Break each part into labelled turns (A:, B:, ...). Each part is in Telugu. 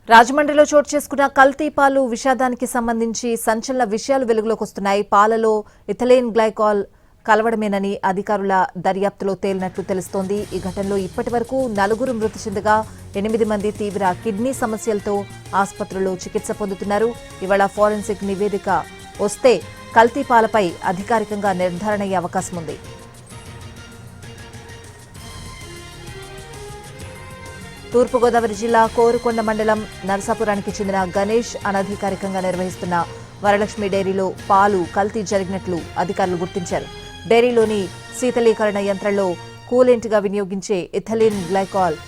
A: రాజమండ్రిలో చోటు చేసుకున్న కల్తీ పాలు విషాదానికి సంబంధించి సంచలన విషయాలు వెలుగులోకి వస్తున్నాయి. పాలలో ఇథిలీన్ గ్లైకాల్ కలవడమేనని అధికారుల దర్యాప్తులో తేలినట్లు తెలుస్తోంది. ఈ ఘటనలో ఇప్పటివరకు 4 మృతి చెందగా 8 మంది తీవ్ర కిడ్నీ సమస్యలతో ఆసుపత్రుల్లో చికిత్స పొందుతున్నారు. ఇవాళ ఫోరెన్సిక్ నివేదిక వస్తే కల్తీ పాలపై అధికారికంగా నిర్ధారణ అయ్యే అవకాశం ఉంది. తూర్పుగోదావరి జిల్లా కోరుకొండ మండలం నరసాపురానికి చెందిన గణేష్ అనధికారికంగా నిర్వహిస్తున్న వరలక్ష్మి డైరీలో పాలు కల్తీ జరిగినట్లు అధికారులు గుర్తించారు. డైరీలోని శీతలీకరణ యంత్రంలో కూలెంట్గా వినియోగించే ఇథిలీన్ గ్లైకాల్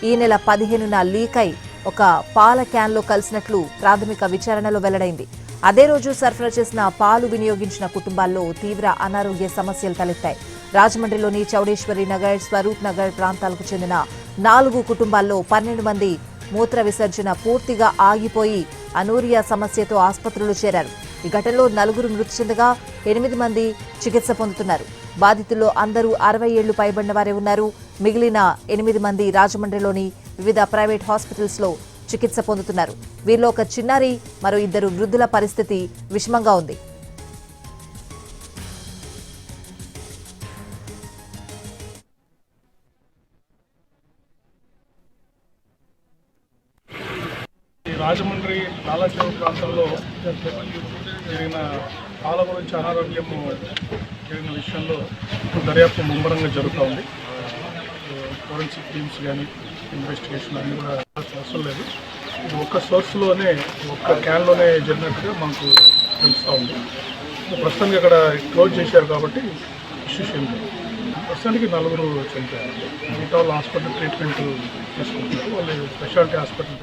A: ఈ నెల 15న లీక్ అయి ఒక పాల క్యాన్లో కలిసినట్లు ప్రాథమిక విచారణలో వెల్లడైంది. అదే రోజు సరఫరా చేసిన పాలు వినియోగించిన కుటుంబాల్లో తీవ్ర అనారోగ్య సమస్యలు తలెత్తాయి. రాజమండ్రిలోని చౌడేశ్వరి నగర్, స్వరూప్ నగర్ ప్రాంతాలకు చెందిన 4 కుటుంబాల్లో 12 మంది మూత్ర విసర్జన పూర్తిగా ఆగిపోయి అనూరియా సమస్యతో ఆసుపత్రులు చేరారు. ఈ ఘటనలో 4 మృతి చెందగా 8 మంది చికిత్స పొందుతున్నారు. బాధితుల్లో అందరూ 60 ఏళ్లు పైబడిన వారే ఉన్నారు. మిగిలిన 8 మంది రాజమండ్రిలోని వివిధ ప్రైవేట్ హాస్పిటల్స్ లో చికిత్స పొందుతున్నారు. వీరిలో ఒక చిన్నారి, మరో 2 వృద్ధుల పరిస్థితి విషమంగా ఉంది.
B: రాజమండ్రి కాళాశ్రీ ప్రాంతంలో జరిగిన పాల గురించి అనారోగ్యము జరిగిన విషయంలో దర్యాప్తు ముమ్మరంగా జరుగుతూ ఉంది. ఫోరెన్సిక్ టీమ్స్ కానీ ఇన్వెస్టిగేషన్ అన్నీ కూడా అవసరం లేదు. ఇది ఒక్క సోర్స్లోనే ఒక్క క్యాన్లోనే జరిగినట్టుగా మనకు తెలుస్తూ ఉంది. ప్రస్తుతానికి అక్కడ క్లోజ్ చేశారు కాబట్టి ఇష్యూస్ ఏం లేదు. ప్రస్తుతానికి 4 చనిపోయారు. మిగతా వాళ్ళు హాస్పిటల్ ట్రీట్మెంట్ తీసుకుంటున్నారు. వాళ్ళు స్పెషాలిటీ హాస్పిటల్